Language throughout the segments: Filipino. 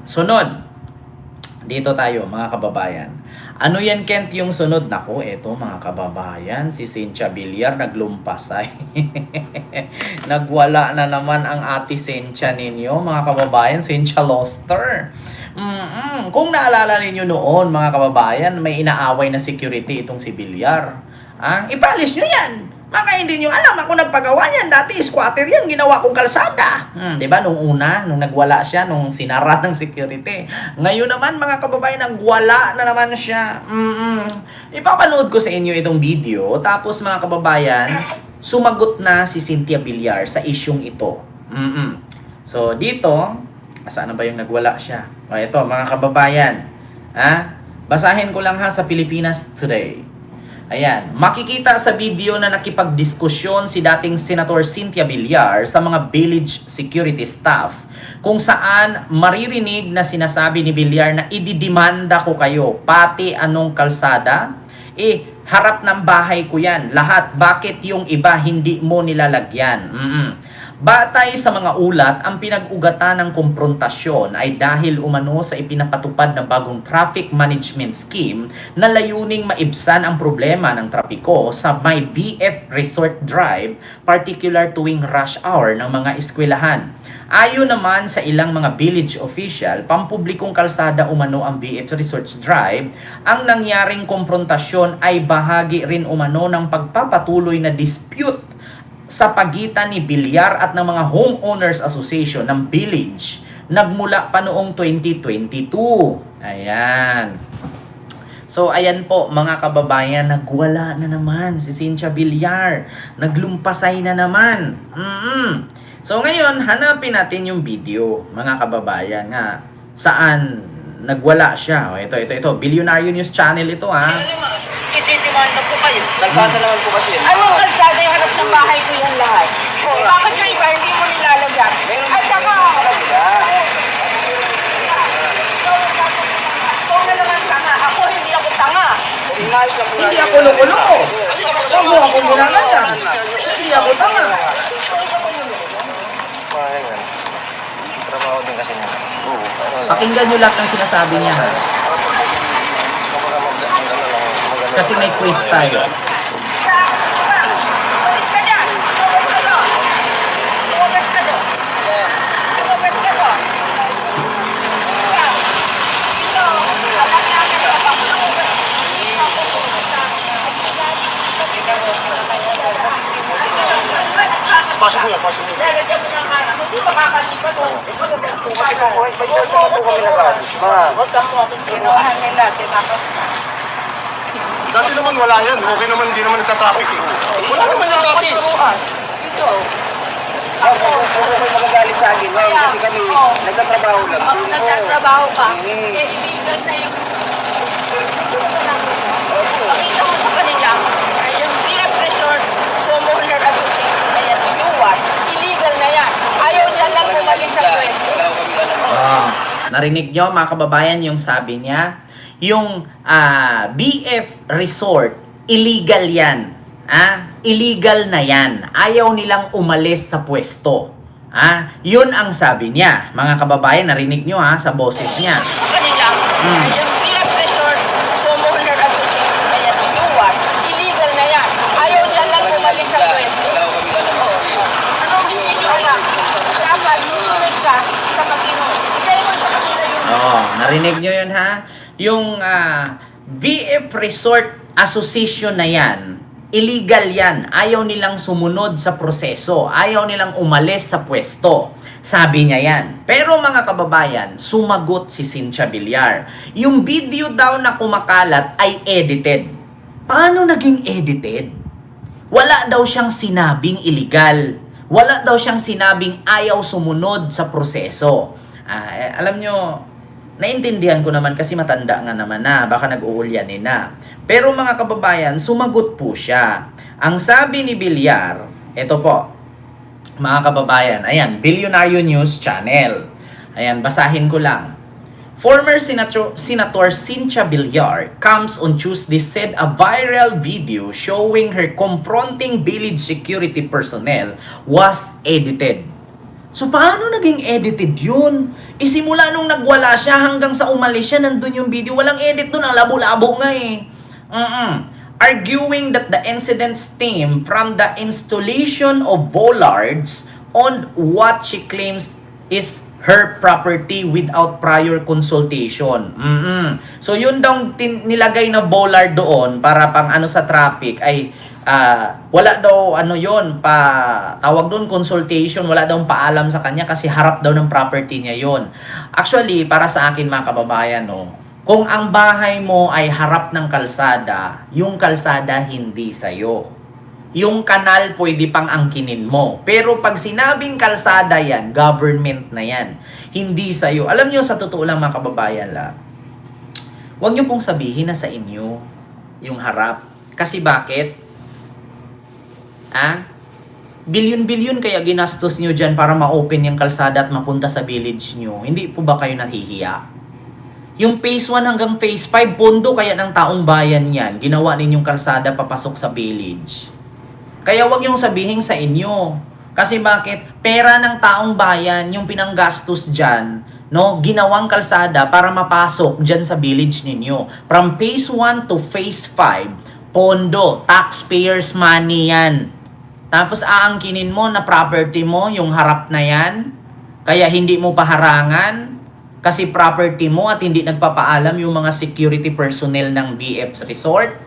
Sunod, dito tayo mga kababayan. Ano yan, Kent, yung sunod? Nako, eto mga kababayan, si Cynthia Villar naglumpasay. Nagwala na naman ang ate Cynthia ninyo, mga kababayan, Cynthia Loster. Kung naalala ninyo noon, mga kababayan, may inaaway na security itong si Villar. Ipalis nyo yan. Baka hindi nyo alam, ako nagpagawa niyan. Dati squatter yan, ginawa kong kalsada. Diba, nung una, nung nagwala siya, nung sinara ng security. Ngayon naman, mga kababayan, nagwala na naman siya. Ipapanood ko sa inyo itong video. Tapos, mga kababayan, sumagot na si Cynthia Villar sa isyung ito. So, dito, saan na ba yung nagwala siya? O, ito, mga kababayan. Basahin ko lang sa Pilipinas Today. Ayan, makikita sa video na nakipagdiskusyon si dating Senator Cynthia Villar sa mga village security staff kung saan maririnig na sinasabi ni Villar na ididimanda ko kayo, pati anong kalsada, harap ng bahay ko yan, lahat, bakit yung iba hindi mo nilalagyan? Batay sa mga ulat, ang pinag-ugatan ng komprontasyon ay dahil umano sa ipinapatupad na bagong traffic management scheme na layuning maibsan ang problema ng trapiko sa may BF Resort Drive, particular tuwing rush hour ng mga eskwelahan. Ayon naman sa ilang mga village official, pampublikong kalsada umano ang BF Resorts Drive, ang nangyaring komprontasyon ay bahagi rin umano ng pagpapatuloy na dispute sa pagitan ni Villar at ng mga Homeowners Association ng village nagmula pa noong 2022. Ayan. So, ayan po mga kababayan, nagwala na naman si Cynthia Villar. Naglumpasay na naman. So, ngayon, hanapin natin yung video, mga kababayan, nga saan nagwala siya. O, ito. Billionaire News Channel ito, Itidimanda po kayo. Kalsada naman po kasi. Anong kalsada yung harap ng bahay ko yan lahat? Bakit yung iba hindi mo nilalagyan? At saka, ikaw na naman tanga. Ako hindi ako tanga. Sinayos na po Hindi ako lukulo. Saan mo ako ginagayan? Hindi ako tanga. Trabaho din kasi niya. Pakinggan nyo lahat ng sinasabi niya. Kasi may quiz tayo. Umalis ka dyan. Umalis ka doon. Umalis ka doon. Umalis ka doon. Ito, alam namin ito. Pasok mo, pasok mo. Lalagyan mo ng mana. Hindi makakalipat mo. Ikaw na lang po kayo. May dyan naman po kami nag-alis. Huwag kang mo akong kinuhan nila. Dati naman wala yan. Okay naman, hindi naman nagka-traffic eh. Wala naman yung traffic. Ito. Ako magagalit sa akin. Ngayon kasi kami nagtatrabaho lang. Nagtatrabaho ka. Illegal na yung... Pakita mo sa kanila, yung BF Resort Homeowner Association na yan, inuwan, illegal na yan. Ayaw niya lang bumalik sa pwesto. Narinig nyo mga kababayan yung sabi niya? Yung BF Resort, illegal yan. Illegal na yan. Ayaw nilang umalis sa pwesto. Yun ang sabi niya. Mga kababayan, narinig nyo sa boses niya. Sa kanila, yung BF Resort Homeowner Association na yan, inuwan, illegal na yan. Ayaw niya lang bumalik sa pwesto. Anong hindi nyo alam? Dapat susunod ka sa Panginoon. Bigay mo sa kanila yung... Narinig nyo yun Yung BF Resort Association na yan, illegal yan. Ayaw nilang sumunod sa proseso. Ayaw nilang umalis sa pwesto. Sabi niya yan. Pero mga kababayan, sumagot si Cynthia Villar. Yung video daw na kumakalat ay edited. Paano naging edited? Wala daw siyang sinabing illegal. Wala daw siyang sinabing ayaw sumunod sa proseso. Alam nyo, naintindihan ko naman kasi matanda nga naman na, baka nag-uulyanin na. Pero mga kababayan, sumagot po siya. Ang sabi ni Villar, ito po, mga kababayan, ayan, Billionaire News Channel. Ayan, basahin ko lang. Former Senator Cynthia Villar comes on Tuesday said a viral video showing her confronting village security personnel was edited. So, paano naging edited yun? Isimula nung nagwala siya hanggang sa umalis siya, nandun yung video. Walang edit dun, ang labo-labo nga eh. Arguing that the incident stemmed from the installation of bollards on what she claims is her property without prior consultation. So, yun daw nilagay na bollard doon para pang ano sa traffic ay wala daw ano yon tawag doon consultation, wala daw paalam sa kanya kasi harap daw ng property niya yon. Actually, para sa akin mga kababayan, no, kung ang bahay mo ay harap ng kalsada, yung kalsada hindi sa'yo. Yung kanal pwede pang angkinin mo. Pero pag sinabing kalsada yan, government na yan. Hindi sa'yo. Alam nyo, sa totoo lang mga kababayan huwag nyo pong sabihin na sa inyo yung harap. Kasi bakit? Bilyon-bilyon kaya ginastos nyo dyan para ma-open yung kalsada at mapunta sa village nyo. Hindi po ba kayo nahihiya? Yung phase 1 hanggang phase 5, pondo kaya ng taong bayan yan. Ginawa ninyong kalsada papasok sa village. Kaya wag yung sabihin sa inyo. Kasi bakit? Pera ng taong bayan yung pinanggastos dyan, no? Ginawang kalsada para mapasok dyan sa village ninyo. From phase 1 to phase 5, pondo, taxpayers money yan. Tapos aangkinin mo na property mo, yung harap na yan. Kaya hindi mo paharangan kasi property mo at hindi nagpapaalam yung mga security personnel ng BF's Resort.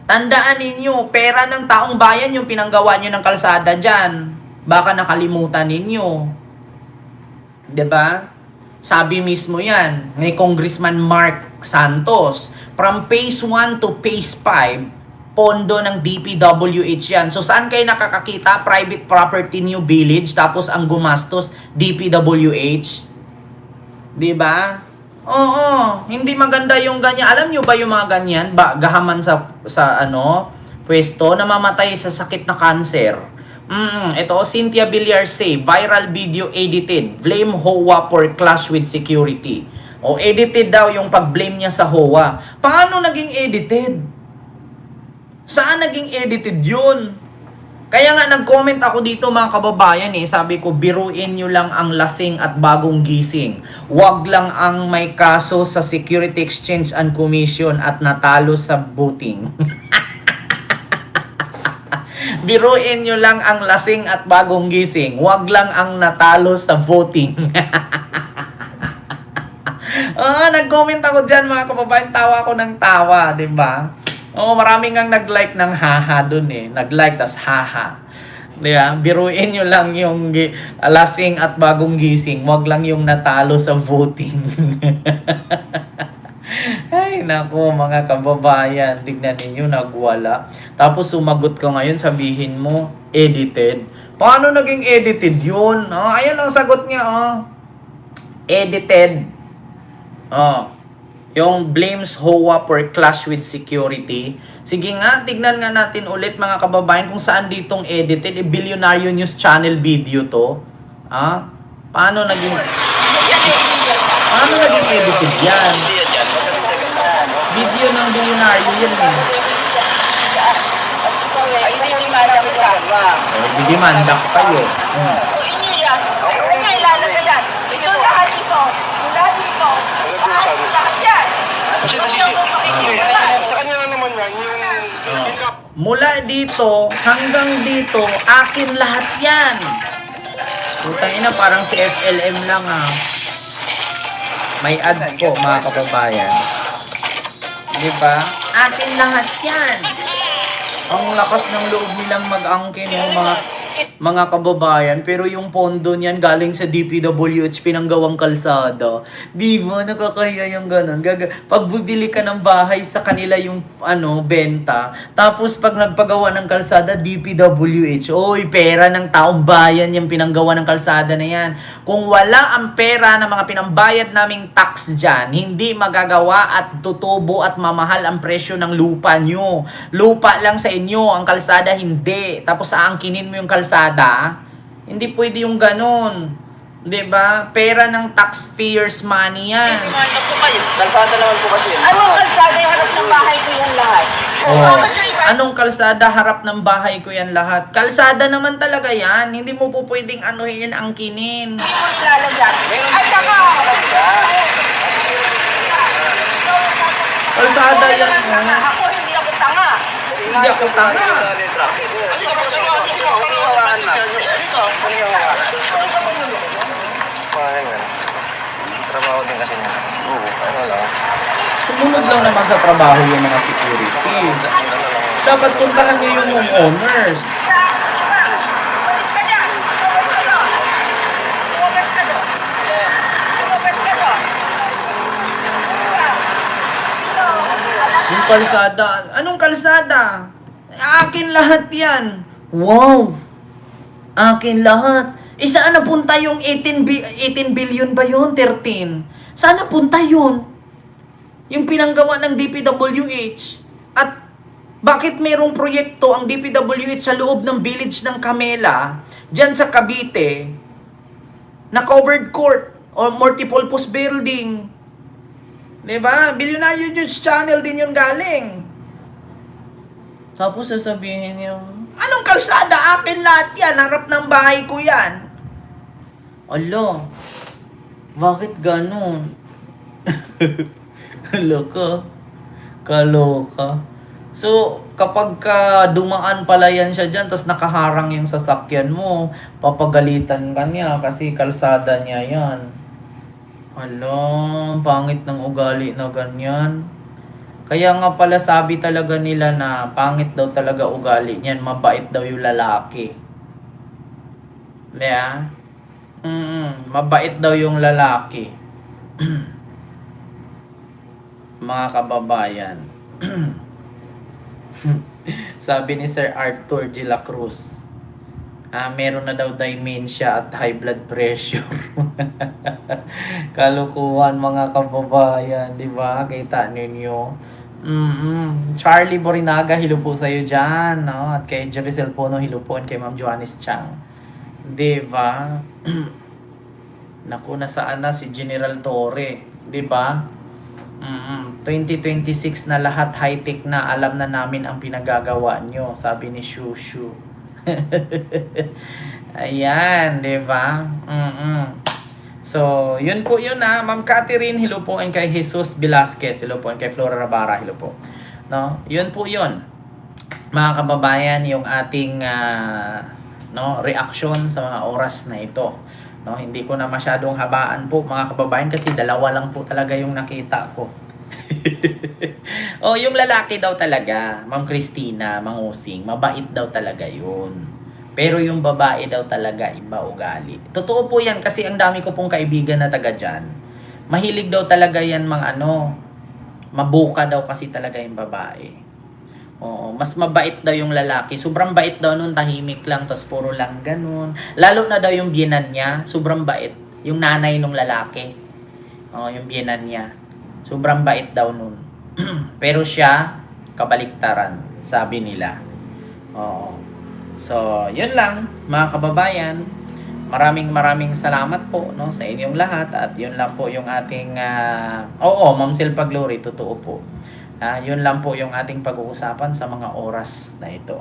Tandaan ninyo, pera ng taong bayan yung pinanggawa nyo ng kalsada dyan. Baka nakalimutan ninyo. 'Di ba? Sabi mismo yan, ni Congressman Mark Santos, from phase 1 to phase 5, pondo ng DPWH yan. So, saan kayo nakakakita? Private property new village, tapos ang gumastos, DPWH. Diba? Oo, hindi maganda yung ganyan. Alam nyo ba yung mga ganyan? Gahaman sa pwesto, namamatay sa sakit na cancer. Ito, Cynthia Villar say, viral video edited, blame HOA for clash with security. O, edited daw yung pag-blame niya sa HOA. Paano naging edited? Saan naging edited yun? Kaya nga nag-comment ako dito mga kababayan sabi ko, biruin nyo lang ang lasing at bagong gising. Wag lang ang may kaso sa Security Exchange and Commission at natalo sa voting. Biruin nyo lang ang lasing at bagong gising. Wag lang ang natalo sa voting. Nag-comment ako dyan mga kababayan, tawa ako ng tawa, diba? Maraming ang nag-like ng haha dun Nag-like, tas haha. Diba? Biruin nyo lang yung lasing at bagong gising. Wag lang yung natalo sa voting. Ay, naku, mga kababayan. Tignan ninyo, nagwala. Tapos sumagot ka ngayon, sabihin mo, edited. Paano naging edited yun? Ayan ang sagot niya. Edited. Yung blames HOA for clash with security. Sige nga, tignan nga natin ulit mga kababayan kung saan ditong edited. Billionaire News Channel video to. Paano naging edited yan? Video ng Billionaire yan Bidimanda ko sa'yo. Inyo yan. Kaya nga ilalagay yan. Ito lahat ito. Mula dito. Lahat yan. Sa kanya lang naman yan, Mula dito hanggang dito, akin lahat yan. Putang ina, parang si FLM lang May ads po mga kababayan. Diba? Akin lahat yan. Ang lakas ng loob nilang mag-angkin yung mga kababayan, pero yung pondo niyan galing sa DPWH pinanggawang kalsada. Di ba? Nakakahiya yung ganun. Pag bibili ka ng bahay sa kanila yung benta, tapos pag nagpagawa ng kalsada, DPWH, oy, pera ng taong bayan yung pinanggawa ng kalsada na yan. Kung wala ang pera ng mga pinambayad naming tax dyan, hindi magagawa at tutubo at mamahal ang presyo ng lupa nyo. Lupa lang sa inyo, ang kalsada hindi. Tapos aangkinin mo yung kalsada, hindi pwede yung ganun. 'Di ba? Pera ng taxpayers money yan. Ano po kayo? Kalsada naman po kasi yun. Anong kalsada yung harap ng bahay ko yan lahat? Oh. Anong kalsada harap ng bahay ko yan lahat? Kalsada naman talaga yan. Hindi mo po pwedeng anuhin yan, angkinin. Hindi mo ilalagyan. Ay, saka! Kalsada yan. Ako, hindi ako tanga. Hindi ako tanga. Trabaho din kasi niya. Oo, ano lang. Sumunod lang naman sa trabaho yung mga security. Dapat puntahan niyo yung homeowners. Umalis ka dyan! Umalis ka doon! Umalis ka doon! Umalis ka doon! Yung kalsada. Anong kalsada? Akin lahat yan. Wow! Akin lahat. Saan napunta yung 18 billion ba yun? 13? Saan napunta yun? Yung pinanggawa ng DPWH. At bakit mayroong proyekto ang DPWH sa loob ng village ng Camela, dyan sa Cavite, na covered court or multipurpose building? Diba? Billionaire News Channel din yun galing. Tapos sasabihin niyo, anong kalsada? Akin lahat yan. Harap ng bahay ko yan. Alo, bakit ganun? Kaloka. Kaloka. So, kapag ka dumaan pala yan siya dyan, tapos nakaharang yung sasakyan mo, papagalitan ka niya kasi kalsada niya yan. Hala, pangit ng ugali na ganyan. Kaya nga pala sabi talaga nila na pangit daw talaga ugali niyan, mabait daw yung lalaki. Diba? Mabait daw yung lalaki. Mga kababayan. Sabi ni Sir Arthur de la Cruz, meron na daw dementia at high blood pressure. Kalukuhan mga kababayan, di ba? Kita ninyo. Charlie Borinaga, hello po sa'yo dyan. No? At kay Jerisel Pono, hello po. And kay Ma'am Joannis Chang. Di ba? Naku, nasaan na si General Torre. Di ba? 2026 na lahat high-tech na. Alam na namin ang pinagagawa nyo. Sabi ni Shushu. Ayan, di ba? So, yun po yun Ma'am Catherine, hello po. And kay Jesus Velasquez, hello po. And kay Flora Rabara, hello po. No? Yun po yun. Mga kababayan, yung ating reaction sa mga oras na ito. No, hindi ko na masyadong habaan po mga kababayan kasi dalawa lang po talaga yung nakita ko. Oh, yung lalaki daw talaga, Ma'am Christina Mangusing, mabait daw talaga yun. Pero yung babae daw talaga iba ugali. Totoo po yan kasi ang dami ko pong kaibigan na taga dyan. Mahilig daw talaga yan mabuka daw kasi talaga yung babae. Oo, mas mabait daw yung lalaki. Sobrang bait daw nun, tahimik lang, tapos puro lang ganun. Lalo na daw yung biyenan niya, sobrang bait. Yung nanay nung lalaki. Oo, yung biyenan niya. Sobrang bait daw nun. Pero siya, kabaliktaran, sabi nila. Oo. So, yun lang, mga kababayan. Maraming salamat po sa inyong lahat. At yun lang po yung ating... Ma'am Silpa Glory, totoo po. Yun lang po yung ating pag-uusapan sa mga oras na ito.